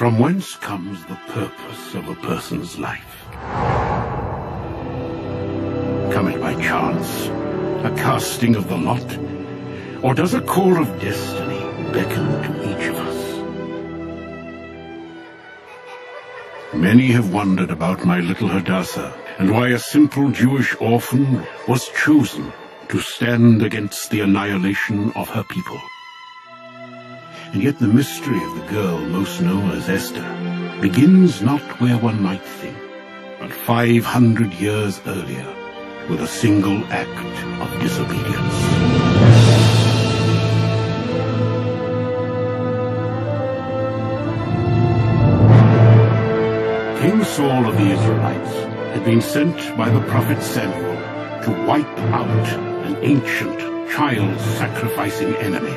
From whence comes the purpose of a person's life? Come it by chance, a casting of the lot, or does a call of destiny beckon to each of us? Many have wondered about my little Hadassah, and why a simple Jewish orphan was chosen to stand against the annihilation of her people. And yet the mystery of the girl most known as Esther begins not where one might think, but 500 years earlier, with a single act of disobedience. King Saul of the Israelites had been sent by the prophet Samuel to wipe out an ancient, child-sacrificing enemy.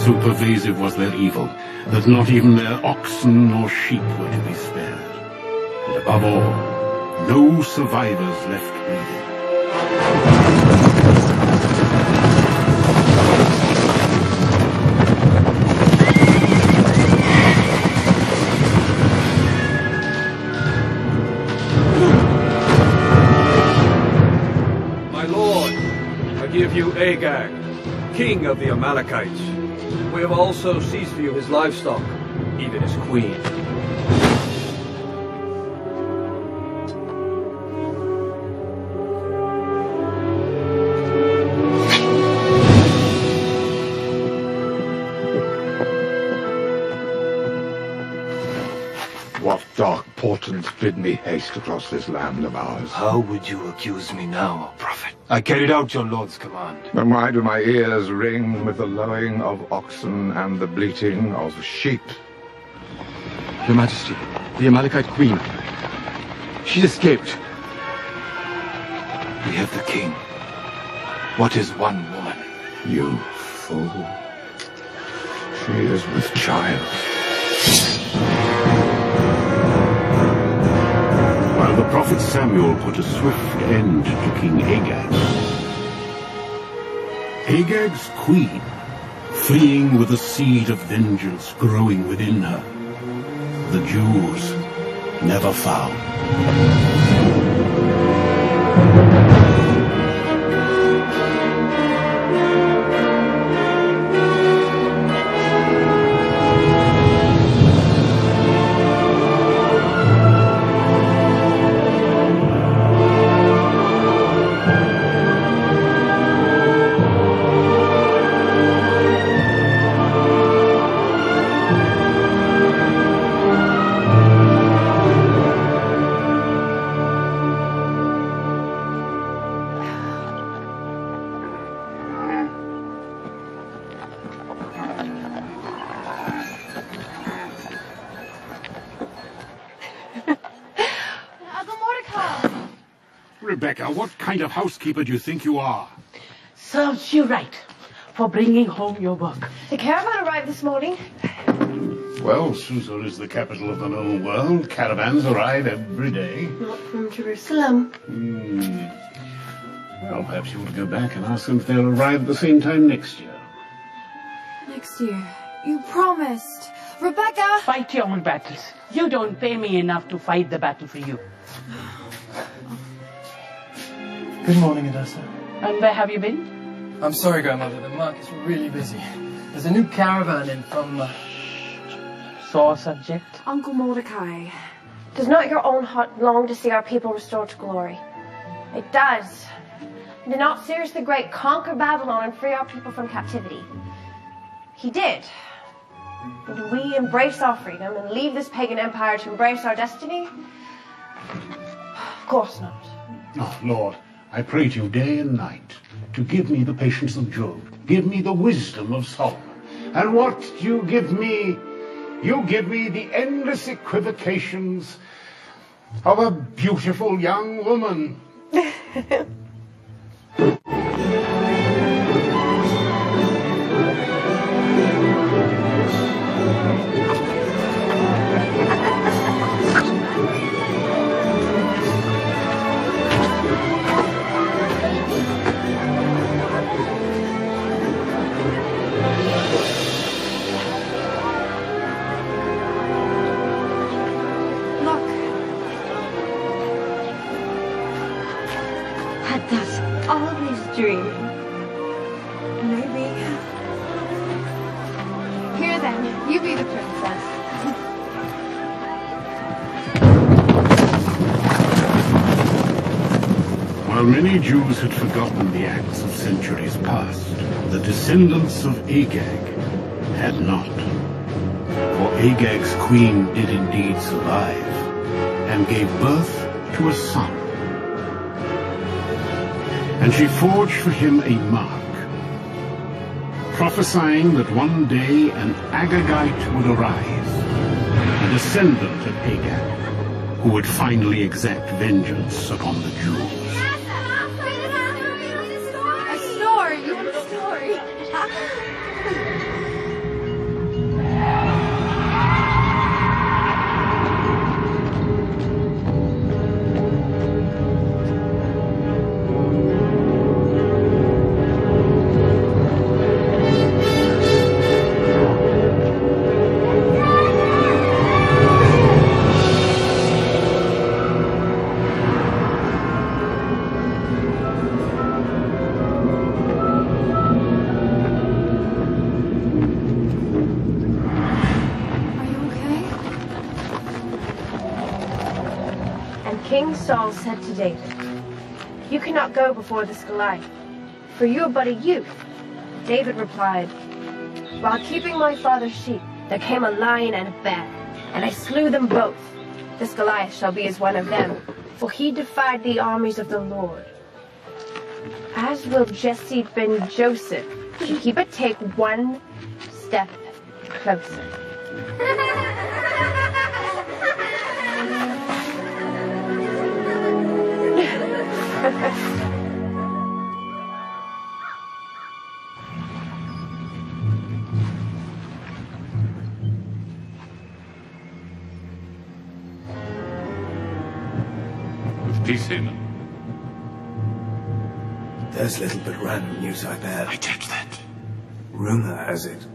So pervasive was their evil that not even their oxen or sheep were to be spared. And above all, no survivors left breathing. My lord, I give you Agag, king of the Amalekites. We have also seized for you his livestock, even his queen. What dark portents bid me haste across this land of ours? How would you accuse me now, O prophet? I carried out your lord's command. Then why do my ears ring with the lowing of oxen and the bleating of sheep? Your Majesty, the Amalekite queen. She escaped. We have the king. What is one woman? You fool. She is with child. While the prophet Samuel put a swift end to King Agag, Agag's queen, fleeing with a seed of vengeance growing within her, the Jews never found. Rebecca, what kind of housekeeper do you think you are? Serves you right for bringing home your work. The caravan arrived this morning. Well, Susa is the capital of the known world. Caravans arrive every day. Not from Jerusalem. Well, perhaps you ought to go back and ask them if they'll arrive at the same time next year. Next year? You promised. Rebecca! Fight your own battles. You don't pay me enough to fight the battle for you. Good morning, Hadassah. And where have you been? I'm sorry, Grandmother. The market's really busy. There's a new caravan in from... Sore subject? Uncle Mordecai. Does not your own heart long to see our people restored to glory? It does. Did not Cyrus the Great conquer Babylon and free our people from captivity? He did. And do we embrace our freedom and leave this pagan empire to embrace our destiny? Of course not. Oh, Lord, I pray to you day and night to give me the patience of Job. Give me the wisdom of Solomon. And what do you give me? You give me the endless equivocations of a beautiful young woman. dreaming. Maybe. Here then, you be the princess. While many Jews had forgotten the acts of centuries past, the descendants of Agag had not. For Agag's queen did indeed survive, and gave birth to a son. And she forged for him a mark, prophesying that one day an Agagite would arise, a descendant of Agag, who would finally exact vengeance upon the Jews. A story! You want a story? King Saul said to David, "You cannot go before this Goliath, for you are but a youth." David replied, "While keeping my father's sheep, there came a lion and a bear, and I slew them both. This Goliath shall be as one of them, for he defied the armies of the Lord. As will Jesse ben Joseph, should he but take one step closer." Haman. There's little but random news, I bear. I judge that. Rumor has it,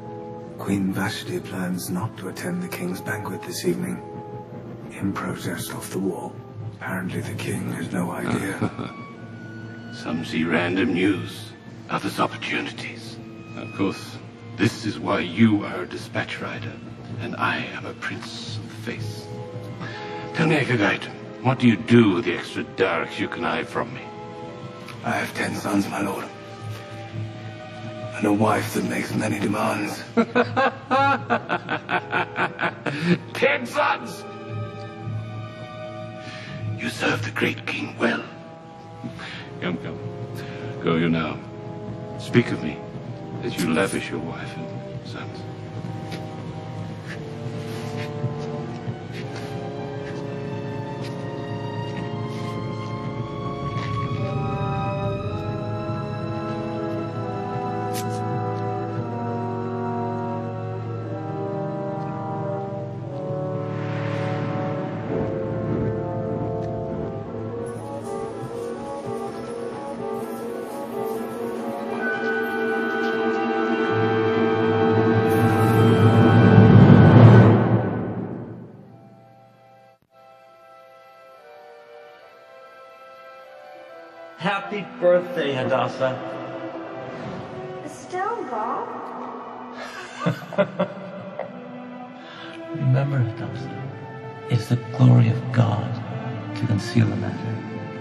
Queen Vashti plans not to attend the king's banquet this evening, in protest of the war. Apparently the king has no idea. Some see random news, others opportunities. Of course, this is why you are a dispatch rider, and I am a prince of the faith. Tell me, Agagite, what do you do with the extra darks you connive from me? I have 10 sons, my lord. And a wife that makes many demands. 10 sons! You serve the great king well. Come, come. Go you now. Speak of me as you lavish your wife and sons. Happy birthday, Hadassah. Still, Bob? Remember, Hadassah, it is the glory of God to conceal a matter,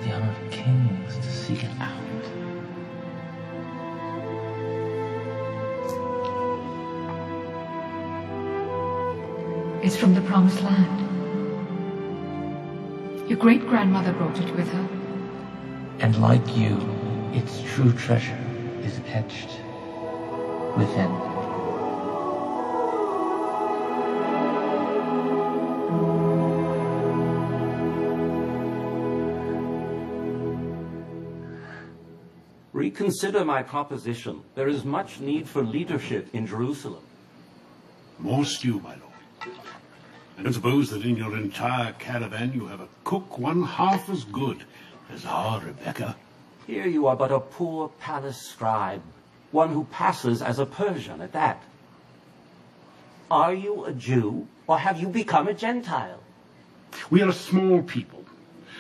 the honor of kings to seek it out. It's from the Promised Land. Your great-grandmother brought it with her. And like you, its true treasure is etched within. Reconsider my proposition. There is much need for leadership in Jerusalem. More stew, my lord. I don't suppose that in your entire caravan you have a cook one half as good as our Rebecca. Here you are but a poor palace scribe, one who passes as a Persian at that. Are you a Jew, or have you become a Gentile? We are a small people,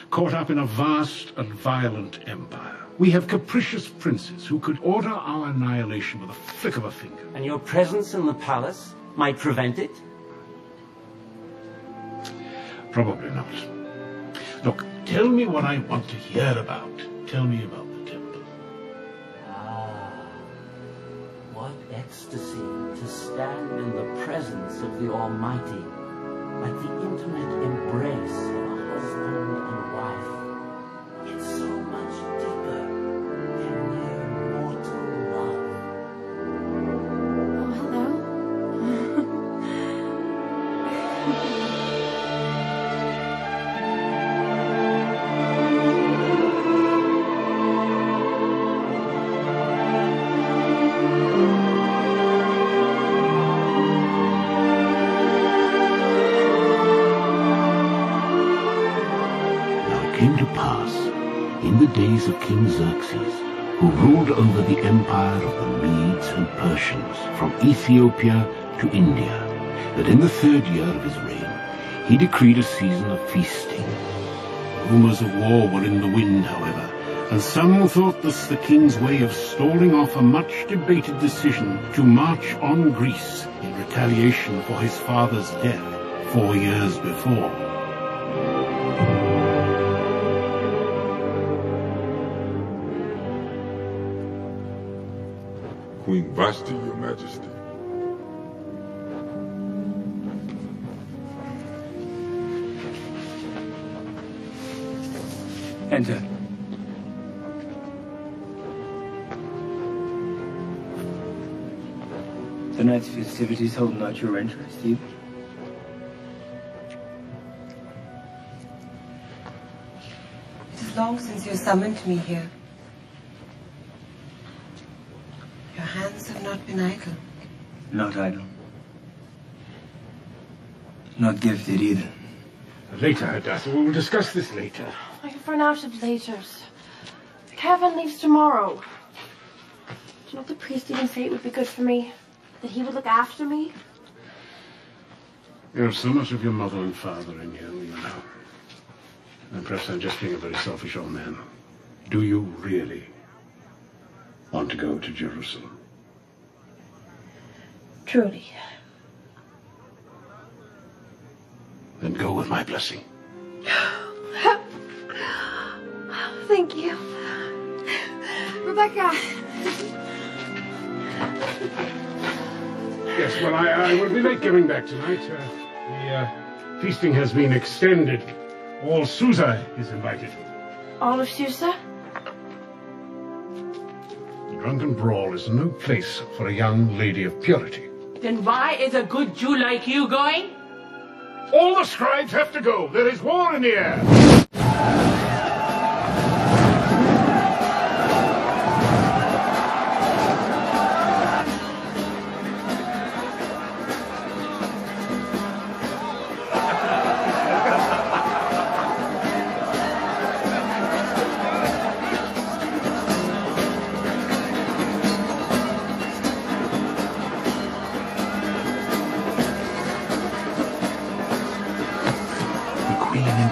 caught up in a vast and violent empire. We have capricious princes who could order our annihilation with a flick of a finger. And your presence in the palace might prevent it? Probably not. Look, tell me what I want to hear about. Tell me about the temple. Ah, what ecstasy to stand in the presence of the Almighty, like the intimate embrace of a husband and wife. It's so much deeper than mere mortal love. Oh, hello. Came to pass, in the days of King Xerxes, who ruled over the empire of the Medes and Persians from Ethiopia to India, that in the 3rd year of his reign, he decreed a season of feasting. Rumors of war were in the wind, however, and some thought this the king's way of stalling off a much-debated decision to march on Greece in retaliation for his father's death 4 years before. Queen Vashti, Your Majesty. Enter. The night's festivities hold not your interest, either. It is long since you summoned me here. Your hands have not been idle. Not idle. Not gifted either. Later, Hadassah. We will discuss this later. I have run out of laters. The caravan leaves tomorrow. Do you know what the priest even say it would be good for me? That he would look after me? You have so much of your mother and father in you, you know. And perhaps I'm just being a very selfish old man. Do you really want to go to Jerusalem? Truly. Then go with my blessing. Thank you. Rebecca. Yes, well, I will be late getting back tonight. The feasting has been extended. All Susa is invited. All of Susa? The drunken brawl is no place for a young lady of purity. Then why is a good Jew like you going? All the scribes have to go. There is war in the air.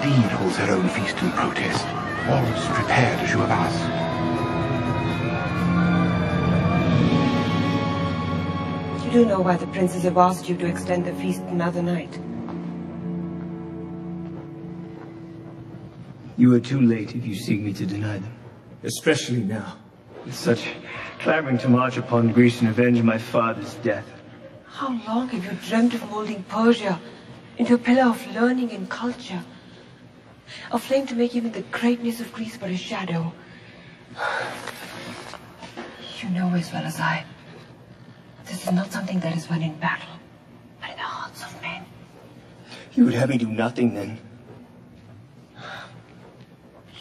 Indeed holds her own feast in protest. All is prepared as you have asked. You do know why the princes have asked you to extend the feast another night. You are too late if you seek me to deny them. Especially now. With such clamoring to march upon Greece and avenge my father's death. How long have you dreamt of molding Persia into a pillar of learning and culture? A flame to make even the greatness of Greece but a shadow. You know as well as I, this is not something that is won in battle, but in the hearts of men. You would have me do nothing then?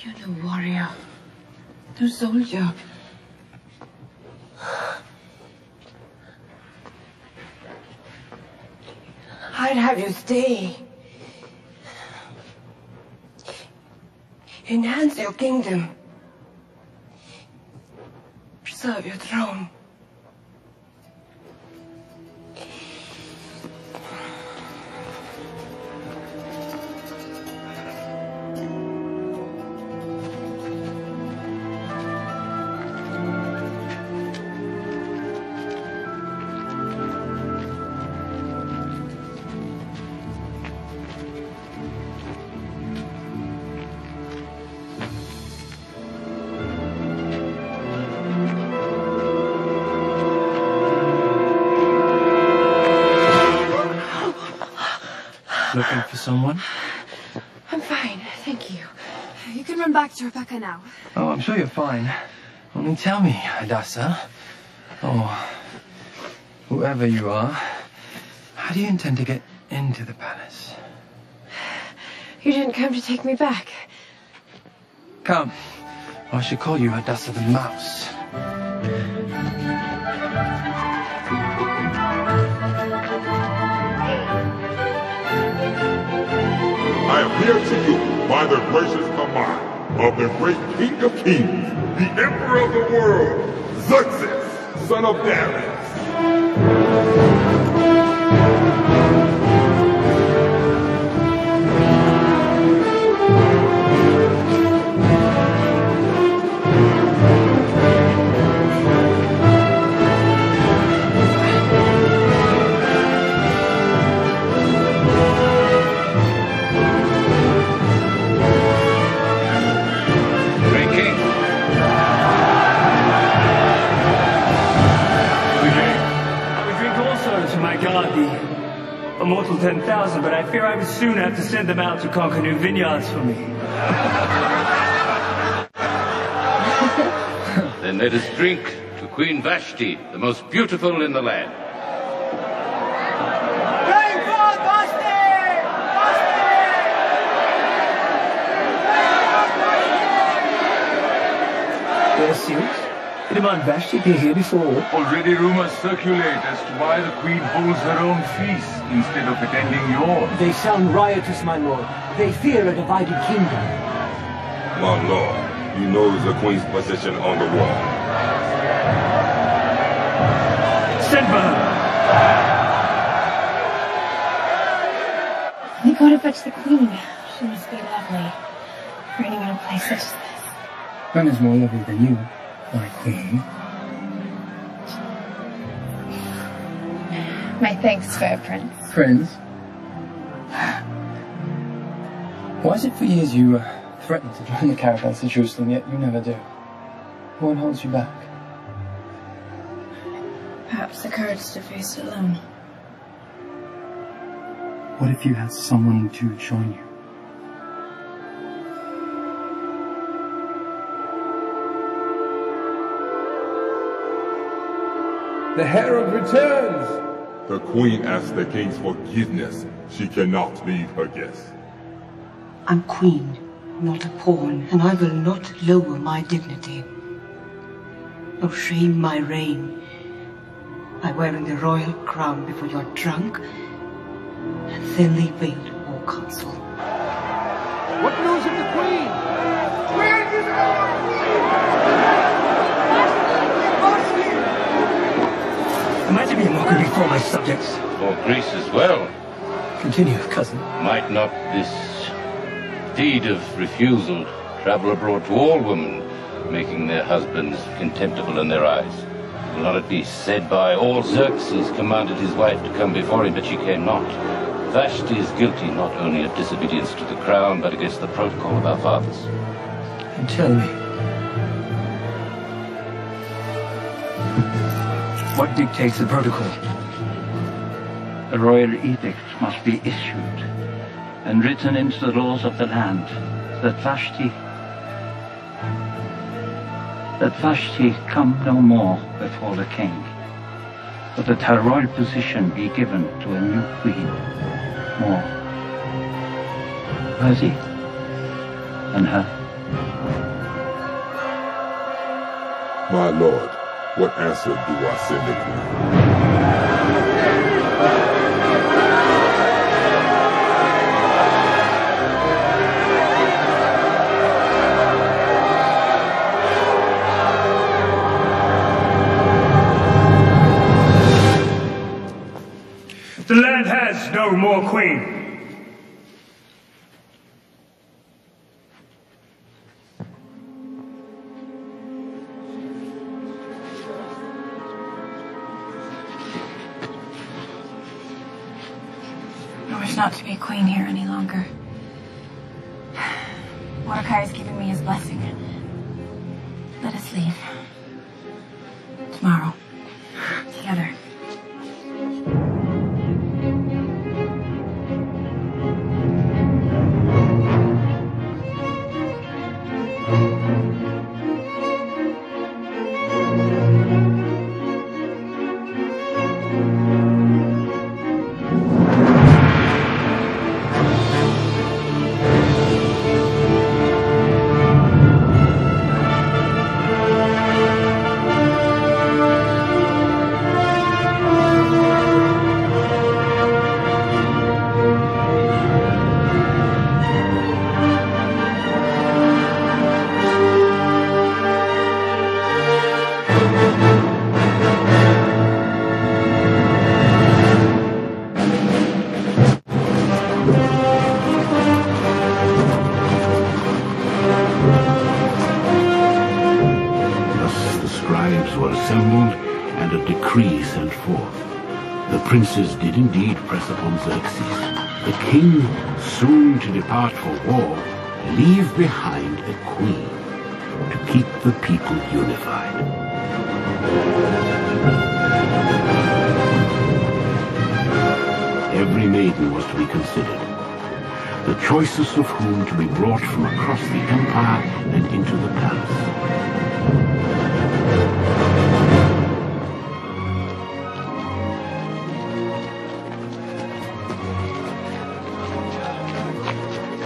You're no warrior, no soldier. I'd have you stay. Enhance your kingdom. Preserve your throne. Looking for someone? I'm fine, thank you. You can run back to Rebecca now. Oh, I'm sure you're fine. Only tell me, Hadassah, or whoever you are, how do you intend to get into the palace? You didn't come to take me back. Come, or I should call you Hadassah the Mouse. I appeal to you by the gracious command of the great King of Kings, the Emperor of the world, Xerxes, son of Darius. Immortal 10,000, but I fear I would soon have to send them out to conquer new vineyards for me. Then let us drink to Queen Vashti, the most beautiful in the land. Bring forth Vashti! They're serious? They demand Vashti be here before. Already rumors circulate as to why the Queen holds her own feast instead of attending yours. They sound riotous, my lord. They fear a divided kingdom. My lord, he knows the Queen's position on the wall. Send for her! We go to fetch the queen. She must be lovely for anyone in a place such as this. None is more lovely than you, my queen. My thanks, fair prince. Prince? Why is it for years you threatened to join the caravans to Jerusalem, yet you never do? What holds you back? Perhaps the courage to face it alone. What if you had someone to join you? The herald returns! The Queen asks the King's forgiveness. She cannot leave her guests. I'm queen, not a pawn, and I will not lower my dignity, nor shame my reign by wearing the royal crown before your drunk and thinly veiled war council. What news of the Queen? Imagine me a mockery for my subjects. For Greece as well. Continue, cousin. Might not this deed of refusal travel abroad to all women, making their husbands contemptible in their eyes? Will not it be said by all Xerxes commanded his wife to come before him, but she came not? Vashti is guilty not only of disobedience to the crown, but against the protocol of our fathers. And tell me, what dictates the protocol? A royal edict must be issued and written into the laws of the land that Vashti come no more before the king, but that her royal position be given to a new queen, more worthy than her. My lord, what answer do I send the Queen? The land has no more queen. I wish not to be queen here any longer. Mordecai has given me his blessing. Let us leave. Tomorrow. Together. and a decree sent forth. The princes did indeed press upon Xerxes. The king, soon to depart for war, leave behind a queen to keep the people unified. Every maiden was to be considered, the choicest of whom to be brought from across the empire and into the palace.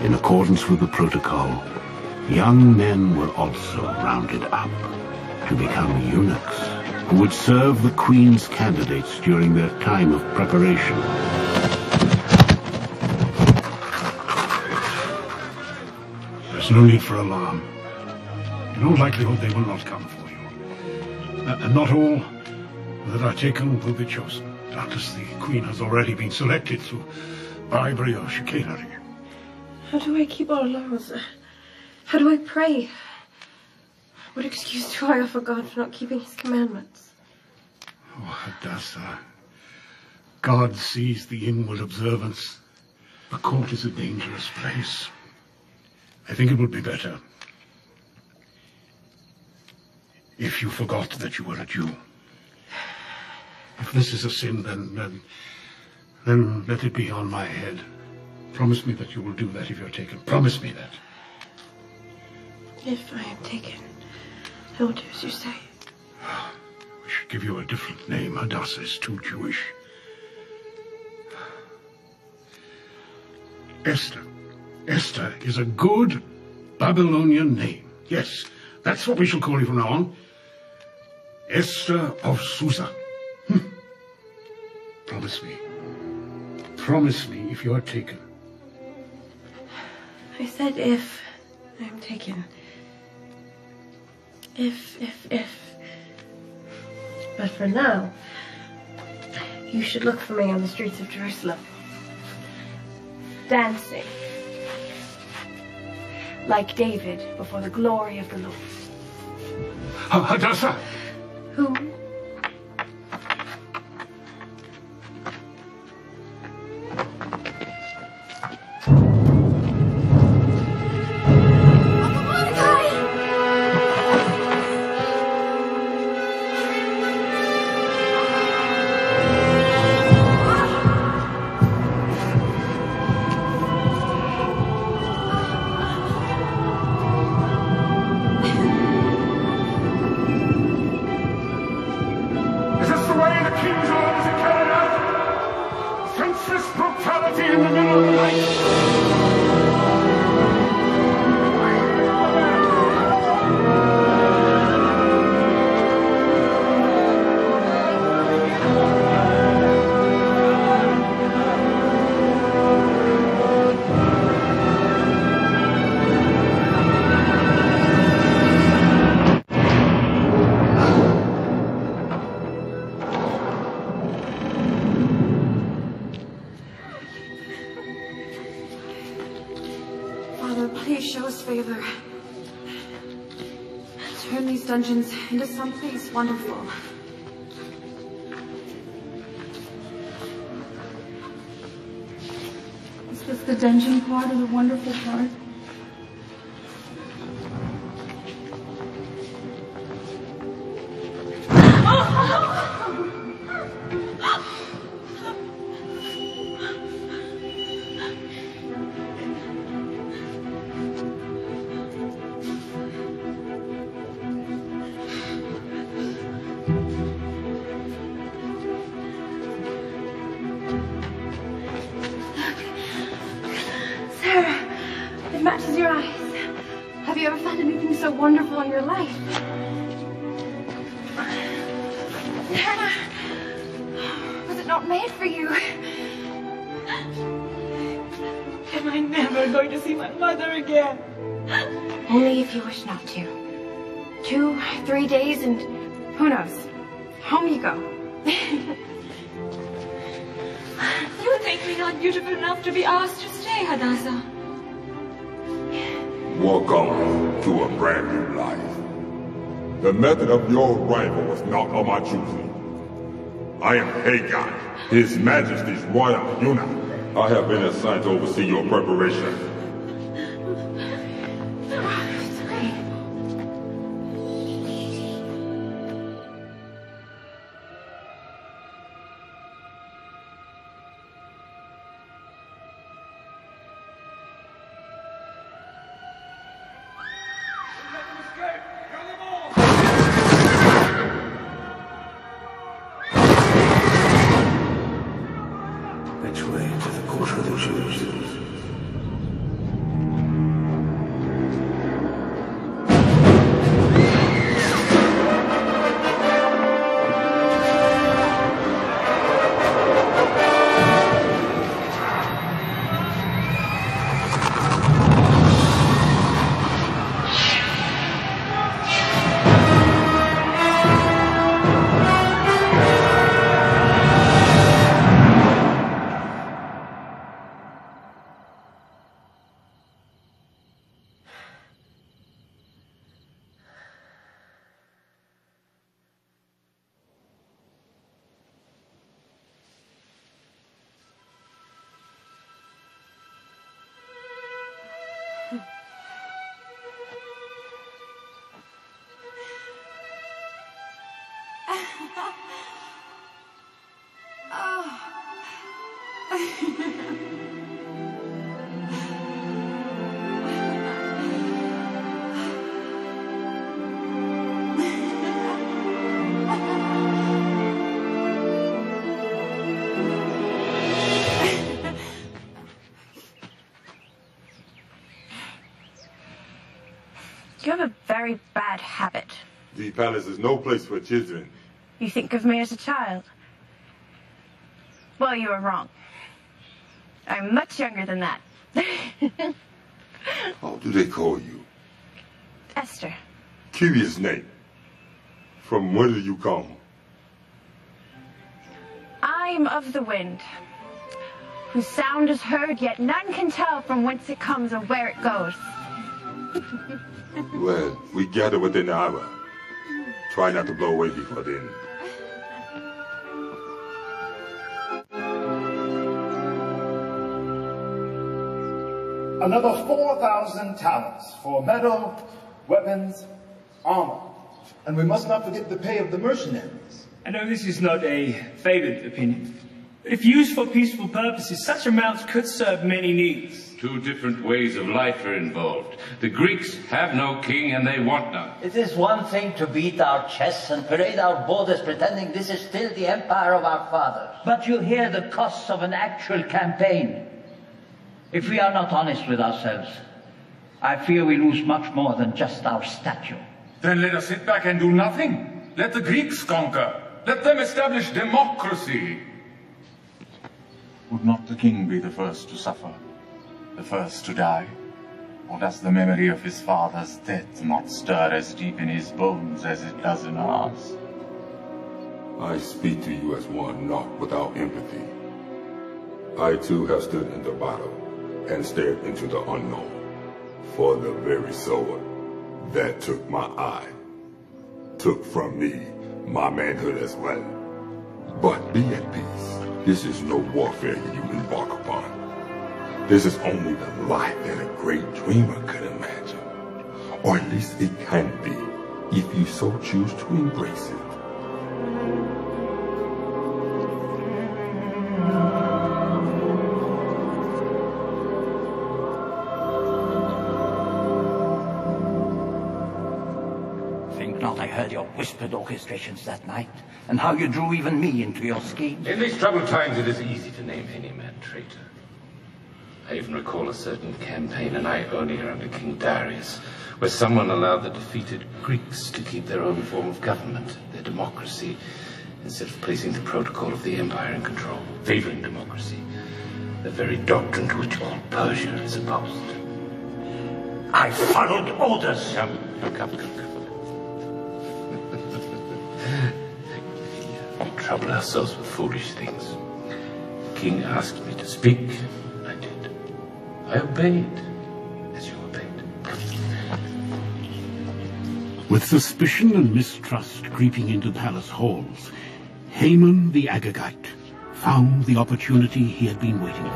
In accordance with the protocol, young men were also rounded up to become eunuchs who would serve the queen's candidates during their time of preparation. There's no need for alarm. In all likelihood, they will not come for you. And not all that are taken will be chosen. Doubtless the queen has already been selected through bribery or chicanery. How do I keep our laws? How do I pray? What excuse do I offer God for not keeping his commandments? Oh, Hadassah, God sees the inward observance. The court is a dangerous place. I think it would be better if you forgot that you were a Jew. If this is a sin, then let it be on my head. Promise me that you will do that if you're taken. Promise me that. If I am taken, I will do as you say. We should give you a different name. Hadassah is too Jewish. Esther. Esther is a good Babylonian name. Yes, that's what we shall call you from now on. Esther of Susa. Promise me. Promise me if you are taken. I said if I am taken. If. But for now, you should look for me on the streets of Jerusalem. Dancing. Like David before the glory of the Lord. Hadassah! Who? Dungeons into someplace wonderful. Is this the dungeon part or the wonderful part? Wonderful in your life. Was it not made for you? Am I never going to see my mother again? Only if you wish not to. 2, 3 days and who knows? Home you go. You think me not beautiful enough to be asked to stay, Hadassah? Welcome to a brand new life. The method of your arrival was not of my choosing. I am Hagon, His Majesty's royal eunuch. I have been assigned to oversee your preparation. Which way to the court of the Jews? You have a very bad habit. The palace is no place for children. You think of me as a child? Well, you were wrong. I'm much younger than that. How do they call you? Esther. Curious name. From where do you come? I'm of the wind, whose sound is heard, yet none can tell from whence it comes or where it goes. Well, we gather within an hour. Try not to blow away before then. Another 4,000 talents for metal, weapons, armor. And we must not forget the pay of the mercenaries. I know this is not a favored opinion, but if used for peaceful purposes, such amounts could serve many needs. Two different ways of life are involved. The Greeks have no king and they want none. It is one thing to beat our chests and parade our borders pretending this is still the empire of our fathers. But you hear the costs of an actual campaign. If we are not honest with ourselves, I fear we lose much more than just our stature. Then let us sit back and do nothing. Let the Greeks conquer. Let them establish democracy. Would not the king be the first to suffer? The first to die? Or does the memory of his father's death not stir as deep in his bones as it does in ours? I speak to you as one not without empathy. I too have stood in the battle and stared into the unknown for the very sword that took my eye, took from me my manhood as well. But be at peace. This is no warfare you embark upon. This is only the life that a great dreamer could imagine. Or at least it can be, if you so choose to embrace it. Think not I heard your whispered orchestrations that night, and how you drew even me into your schemes. In these troubled times, it is easy to name any man traitor. I even recall a certain campaign in Ionia under King Darius, where someone allowed the defeated Greeks to keep their own form of government, their democracy, instead of placing the protocol of the empire in control, favoring democracy, the very doctrine to which all Persia is opposed. I followed orders. Come. We trouble ourselves with foolish things. The king asked me to speak. I did. I obeyed, as you obeyed. With suspicion and mistrust creeping into the palace halls, Haman the Agagite found the opportunity he had been waiting for.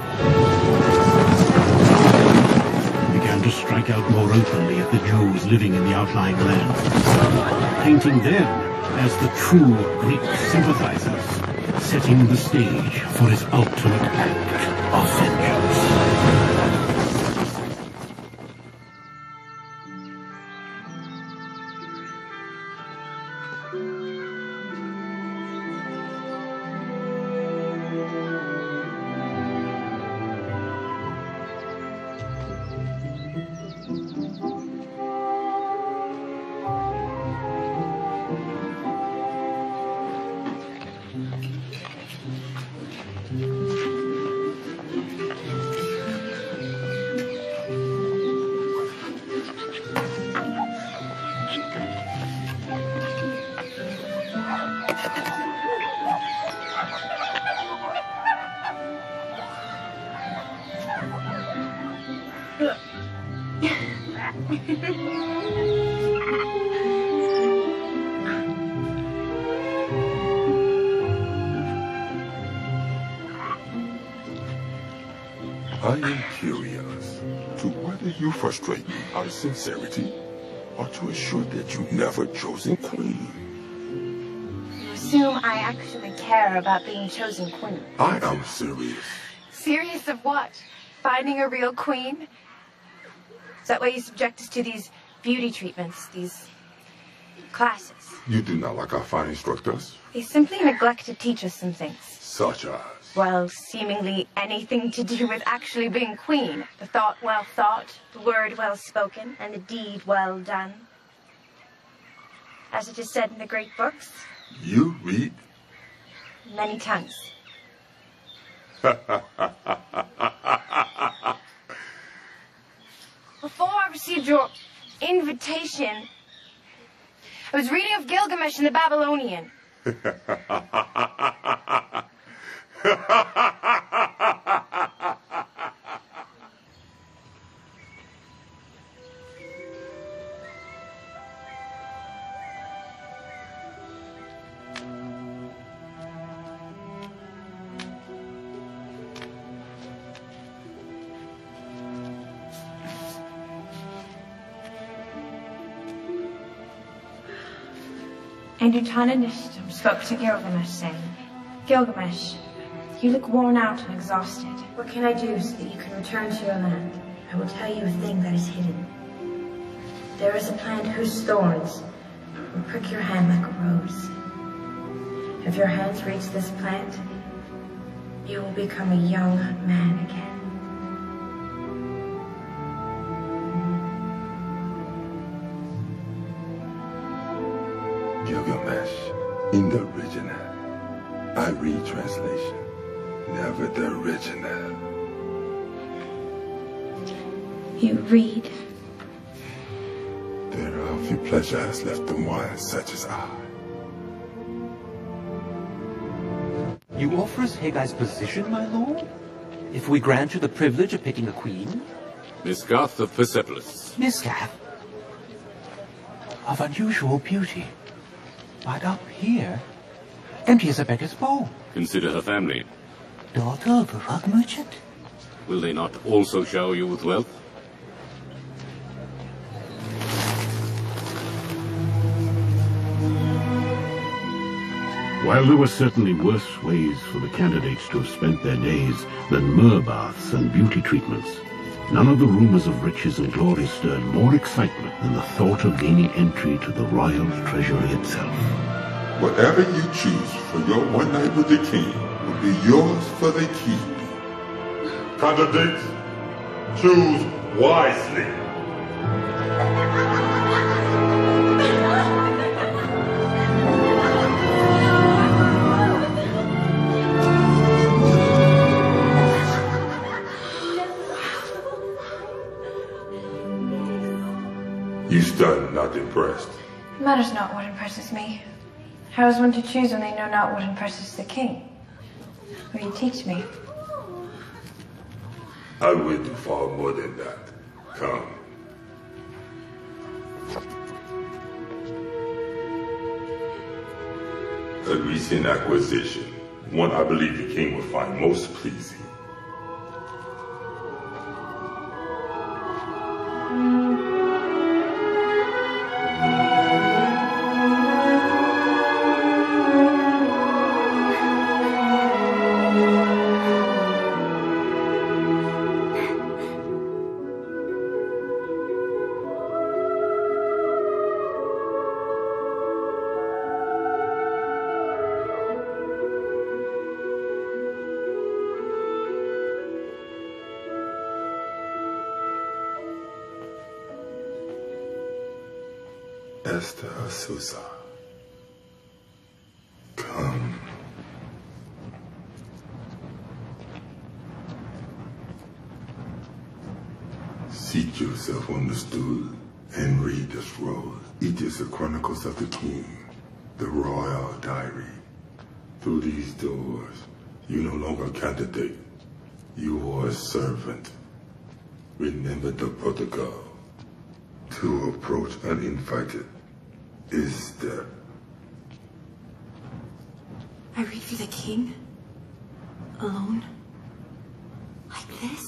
He began to strike out more openly at the Jews living in the outlying lands, painting them as the true Greek sympathizers, setting the stage for his ultimate act of vengeance. I am curious to whether you frustrate me out of sincerity or to assure that you never chosen queen. You assume I actually care about being chosen queen. I am serious. Serious of what? Finding a real queen? Is that why you subject us to these beauty treatments, these classes? You do not like our fine instructors? They simply neglect to teach us some things. Such as? Well, seemingly anything to do with actually being queen. The thought well thought, the word well spoken, and the deed well done. As it is said in the great books. You read? Many times. Before I received your invitation, I was reading of Gilgamesh and the Babylonian. And Utananishtam spoke to Gilgamesh, saying, Gilgamesh, you look worn out and exhausted. What can I do so that you can return to your land? I will tell you a thing that is hidden. There is a plant whose thorns will prick your hand like a rose. If your hands reach this plant, you will become a young man again. Gilgamesh, in the original. I read translation, never the original. You read? There are few pleasures left in one such as I. You offer us Hagai's position, my lord? If we grant you the privilege of picking a queen? Misgath of Persepolis. Misgath? Of unusual beauty. But up here, empty as a beggar's bowl. Consider her family. Daughter of a rug merchant? Will they not also shower you with wealth? While there were certainly worse ways for the candidates to have spent their days than myrrh baths and beauty treatments, none of the rumors of riches and glory stirred more excitement than the thought of gaining entry to the royal treasury itself. Whatever you choose for your one night with the king will be yours for the keep. Candidates, choose wisely. You stunned, not impressed. It matters not what impresses me. How is one to choose when they know not what impresses the king? Will you teach me? I will do far more than that. Come. A recent acquisition, one I believe the king would find most pleasing. Esther Sousa, come. Seat yourself on the stool and read the scroll. It is the Chronicles of the King, the Royal Diary. Through these doors, you no longer a candidate. You are a servant. Remember the protocol. To approach uninvited is death. I read for the king? Alone? Like this?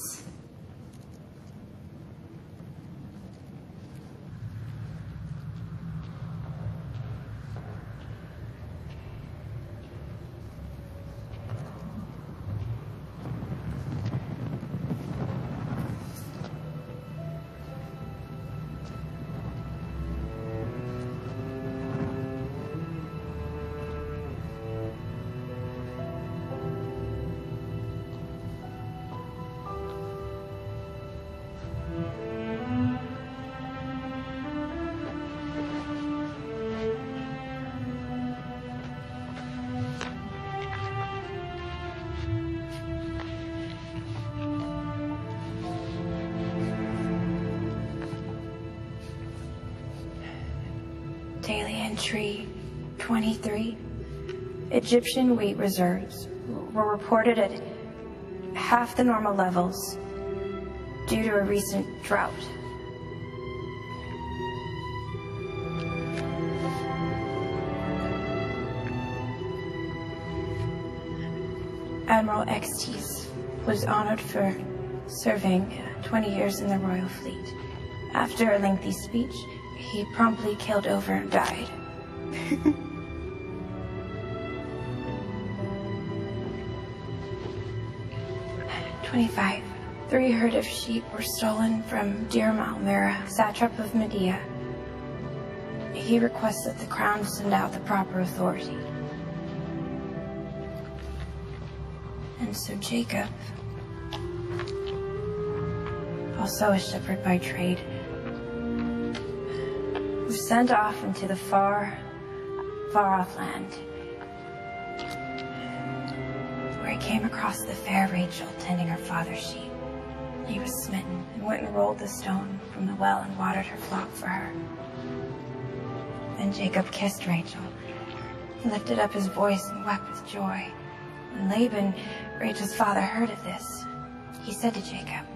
Daily entry 23. Egyptian wheat reserves were reported at half the normal levels due to a recent drought. Admiral Xtes was honored for serving 20 years in the Royal Fleet. After a lengthy speech, he promptly keeled over and died. 25. 3 herd of sheep were stolen from Dir Malmira, satrap of Medea. He requests that the crown send out the proper authority. And so Jacob, also a shepherd by trade, was sent off into the far off land, where he came across the fair Rachel tending her father's sheep. He was smitten and went and rolled the stone from the well and watered her flock for her. Then Jacob kissed Rachel. He lifted up his voice and wept with joy. When Laban, Rachel's father, heard of this, he said to Jacob,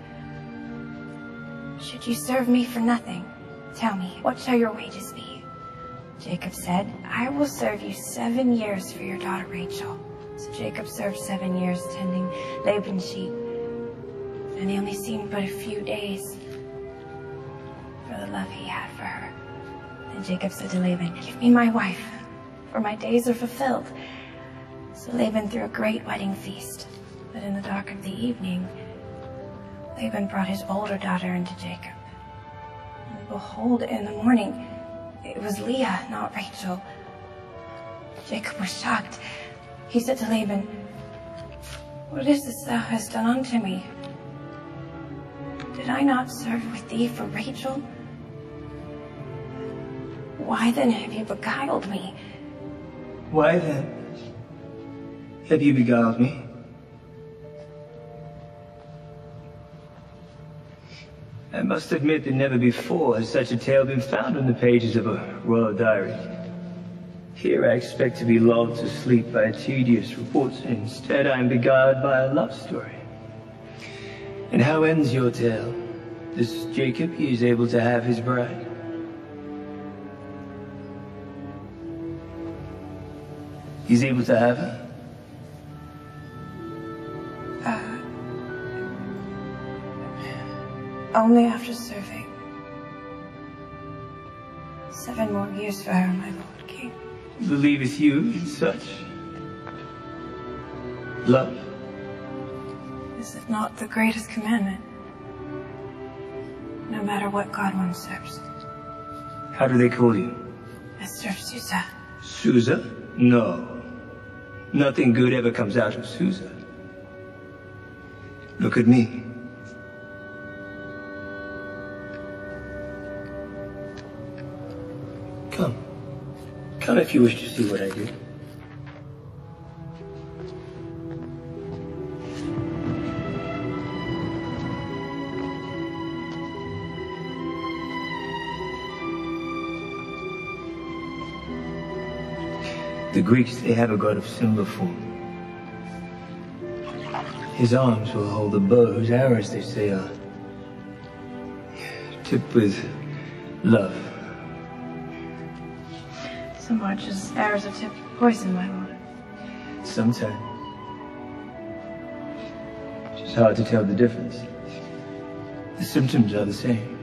"Should you serve me for nothing? Tell me, what shall your wages be?" Jacob said, "I will serve you 7 years for your daughter Rachel." So Jacob served 7 years tending Laban's sheep, and he only seemed but a few days for the love he had for her. Then Jacob said to Laban, "Give me my wife, for my days are fulfilled." So Laban threw a great wedding feast, but in the dark of the evening, Laban brought his older daughter into Jacob. And behold, in the morning, it was Leah, not Rachel. Jacob was shocked. He said to Laban, "What is this thou hast done unto me? Did I not serve with thee for Rachel? Why then have you beguiled me?" Why then have you beguiled me? I must admit that never before has such a tale been found in the pages of a royal diary. Here I expect to be lulled to sleep by tedious reports, and instead I am beguiled by a love story. And how ends your tale? This Jacob, he is able to have his bride? He's able to have her? Only after serving 7 more years for her, my Lord King. Believeth you in such love? Is it not the greatest commandment? No matter what god one serves. How do they call you? I serve Susa. Susa? No. Nothing good ever comes out of Susa. Look at me. Come. Come if you wish to see what I do. The Greeks, they have a god of similar form. His arms will hold a bow whose arrows, they say, are tipped with love. So much as arrows are tipped with poison, my lord. Sometimes. It's hard to tell the difference. The symptoms are the same.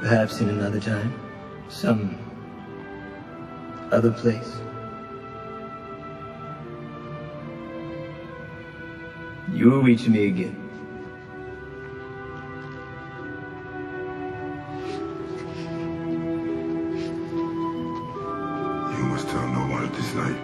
Perhaps in another time, some other place, you will reach me again. You must tell no one of this night.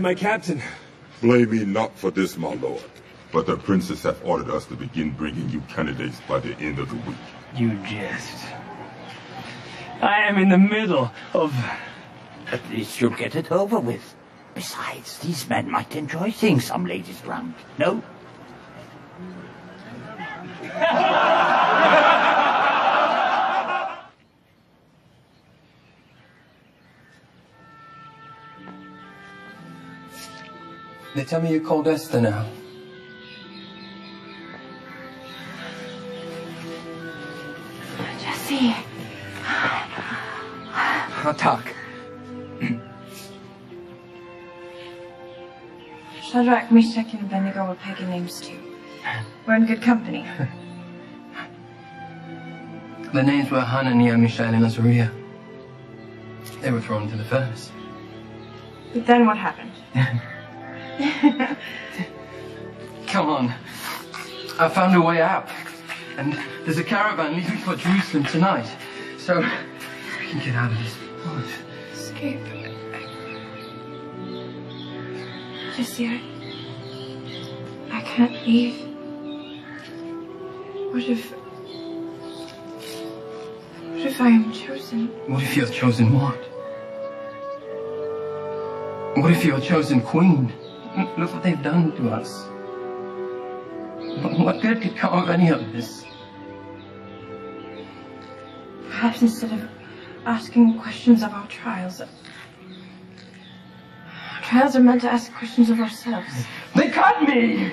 My captain. Blame me not for this, my lord, but the princes have ordered us to begin bringing you candidates by the end of the week. You jest. I am in the middle of... At least you'll get it over with. Besides, these men might enjoy seeing some ladies drunk, no? They tell me you're called Esther now. Jesse. I'll talk. Shadrach, Meshach, and Abednego were pagan names too. We're in good company. The names were Hananiah, Mishael, and Azariah. They were thrown into the furnace. But then what happened? Come on. I found a way out. And there's a caravan leaving for Jerusalem tonight. So we can get out of this boat. Escape. Jesse, I can't leave. What if I am chosen? What if you're chosen what? What if you're chosen queen? Look what they've done to us. What good could come of any of this? Perhaps instead of asking questions of our trials, trials are meant to ask questions of ourselves. They cut me!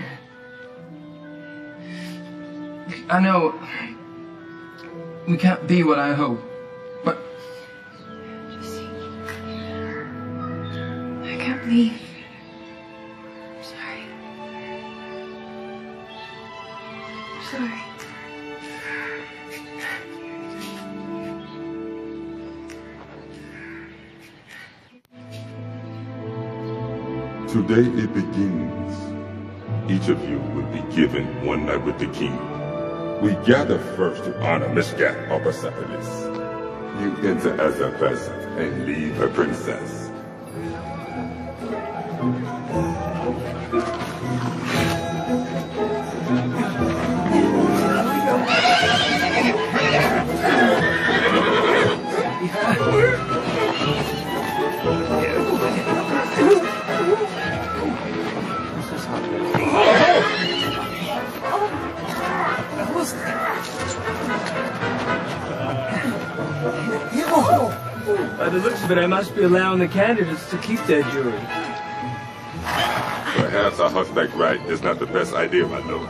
I know we can't be what I hope, but... Jesse, I can't leave. I'm sorry. I'm sorry. Today it begins. Each of you will be given one night with the king. We gather first to honor Mishkat of Persepolis. You enter as a peasant and leave a princess. By the looks of it, I must be allowing the candidates to keep their jury. Perhaps a horseback ride is not the best idea, my lord.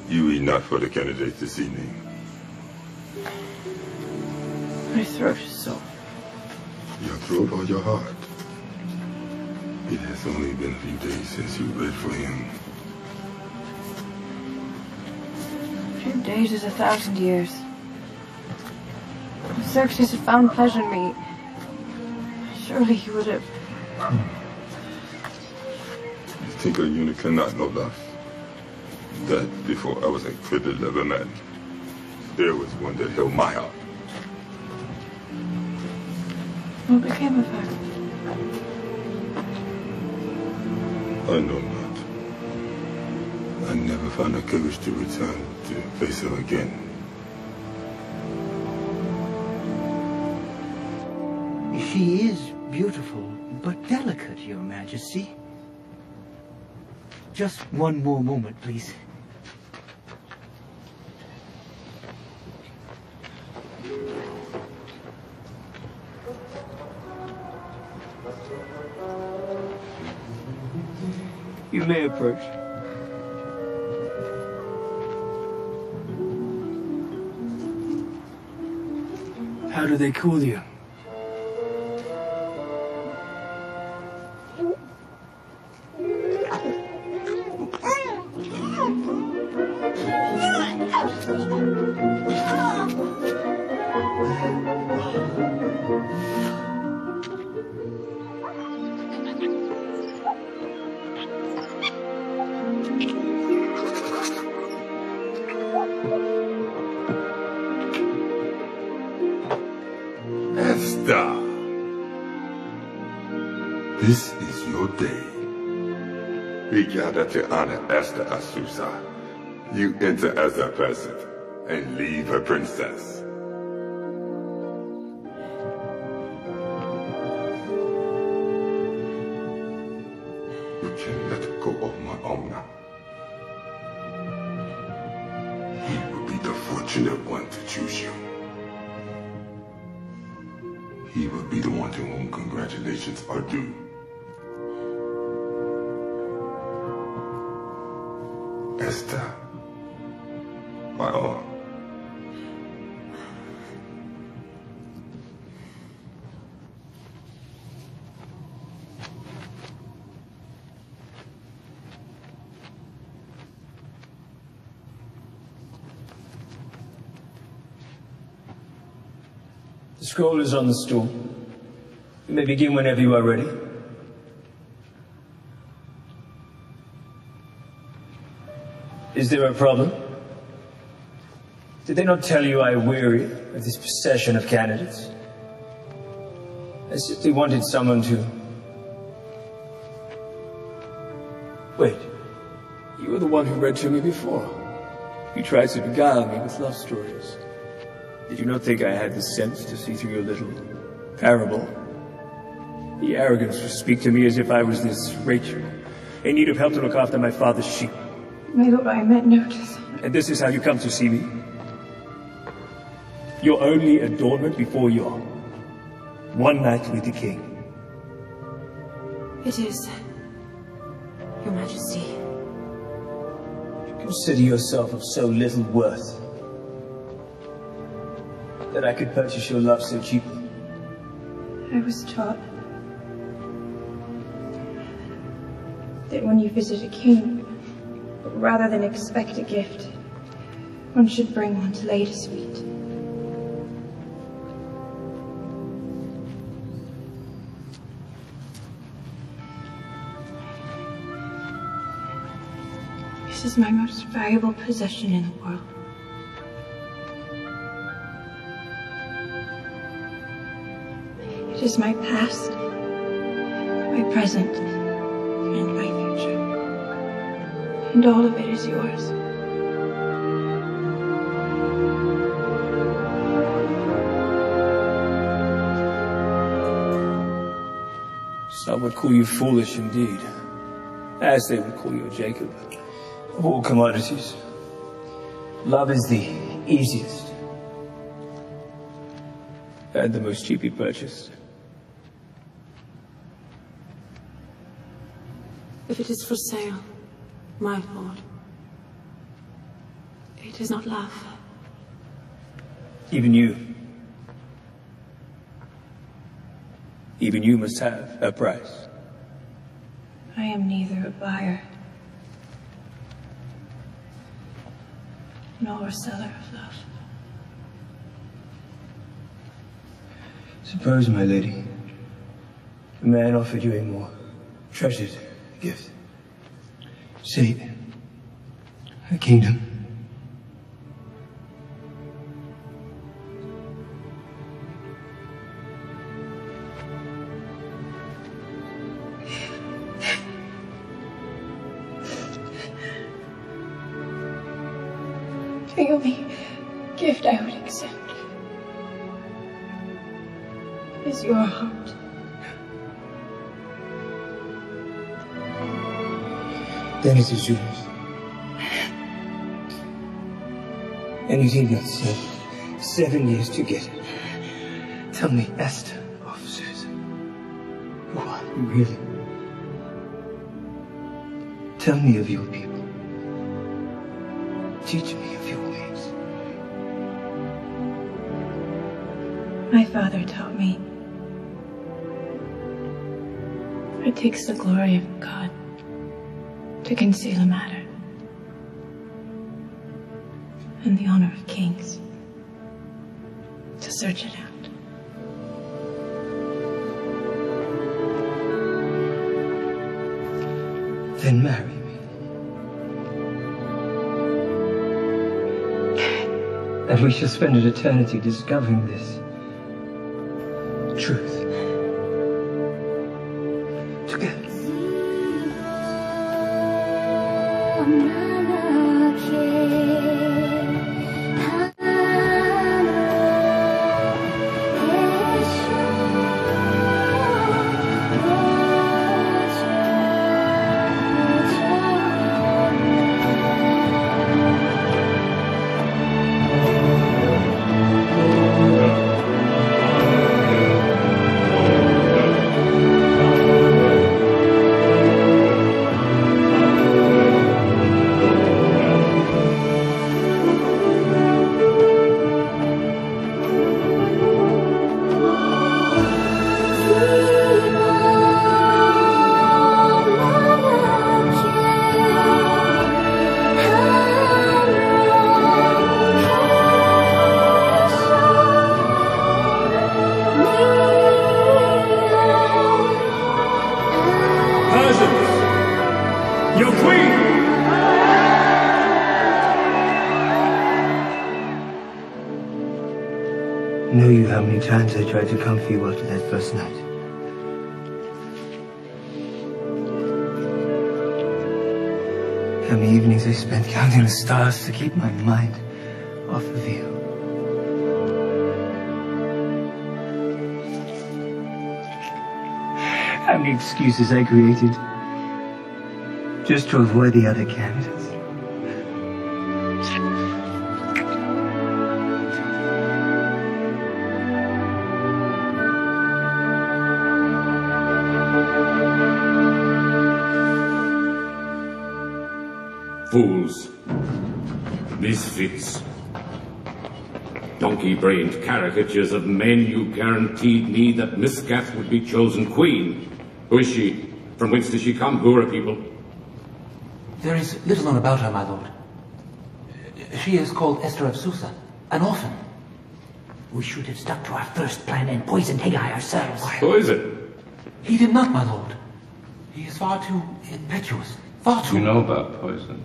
You eat not for the candidates this evening. My throat is sore. Your throat or your heart? It has only been a few days since you read for him. A few days is 1,000 years. If Xerxes had found pleasure in me, surely he would have... You think a eunuch cannot know love? That before I was a crippled leather man, there was one that held my heart. What became of her? I know not. I never found the courage to return to face her again. She is beautiful, but delicate, Your Majesty. Just one more moment, please. You may approach. How do they call you? Esther, this is your day. We gather to honor Esther Asusa. You enter as a peasant and leave a princess. You can let go of my honor. He will be the fortunate one to choose you. He will be the one to whom congratulations are due. Esther, my arm. The scroll is on the stool. You may begin whenever you are ready. Is there a problem? Did they not tell you I weary of this procession of candidates? I simply wanted someone to... Wait. You were the one who read to me before. You tried to beguile me with love stories. Did you not think I had the sense to see through your little parable? The arrogance to speak to me as if I was this Rachel, in need of help to look after my father's sheep. My lord, I meant no dishonor. And this is how you come to see me? Your only adornment before your one night with the king. It is, Your Majesty. You consider yourself of so little worth that I could purchase your love so cheaply. I was taught that when you visit a king, rather than expect a gift, one should bring one to lay at his feet. This is my most valuable possession in the world. It is my past, my present, and my future. And all of it is yours. Some would call you foolish indeed, as they would call you Jacob. Of all commodities, love is the easiest and the most cheaply purchased. If it is for sale, my lord, it is not love. Even you must have a price. I am neither a buyer nor a seller of love. Suppose, my lady, a man offered you a more treasured gift. Say, a kingdom. The only gift I would accept is your heart. Then it is yours. And you need not serve 7 years to get it. Tell me, Esther of Susan, who are you really? Tell me of your people. Teach me of your ways. My father taught me it takes the glory of God to conceal a matter, and the honor of kings to search it out. Then marry me. And we shall spend an eternity discovering this truth together. how many times I tried to comfort you after that first night. How many evenings I spent counting the stars to keep my mind off of you. How many excuses I created just to avoid the other candidates. Fools. Misfits. Donkey-brained caricatures of men. You guaranteed me that Miscath would be chosen queen. Who is she? From whence does she come? Who are her people? There is little known about her, my lord. She is called Esther of Susa, an orphan. We should have stuck to our first plan and poisoned Haggai ourselves. Who is it? He did not, my lord. He is far too impetuous. Far too... You know about poison.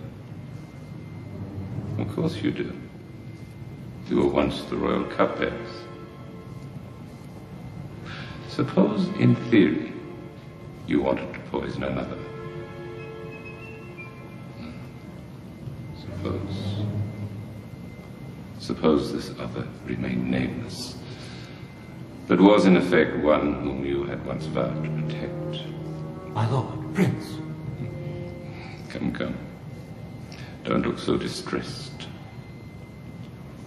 Of course you do. You were once the royal cupbearers. Suppose, in theory, you wanted to poison another. Suppose this other remained nameless, but was in effect one whom you had once vowed to protect. My lord, Prince. Come, come. Don't look so distressed.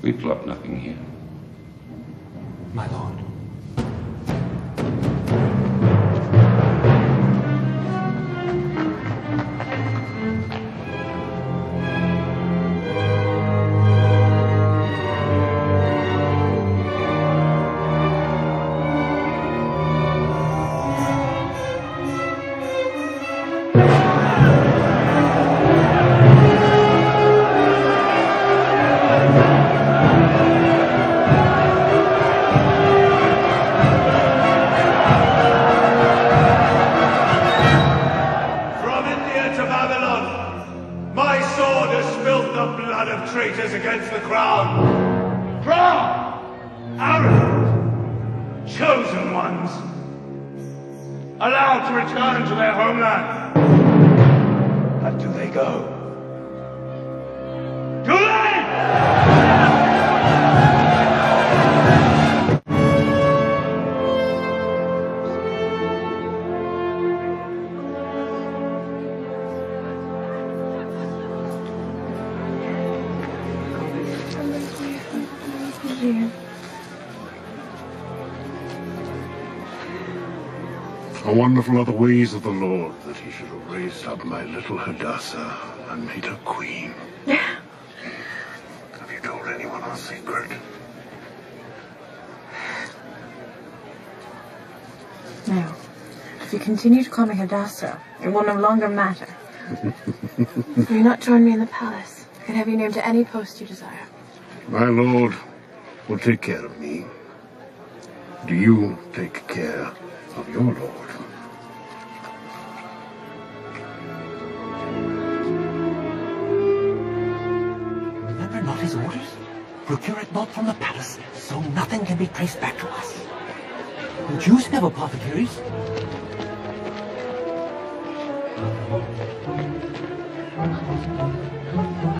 We plot nothing here. My lord. How wonderful are the ways of the Lord, that he should have raised up my little Hadassah and made her queen. Have you told anyone our secret? No. If you continue to call me Hadassah, it will no longer matter. If you're not join me in the palace, I can have you named to any post you desire. My lord will take care of me. Do you take care of your lord? Remember not his orders? Procure it not from the palace, so nothing can be traced back to us. The Jews have apothecaries.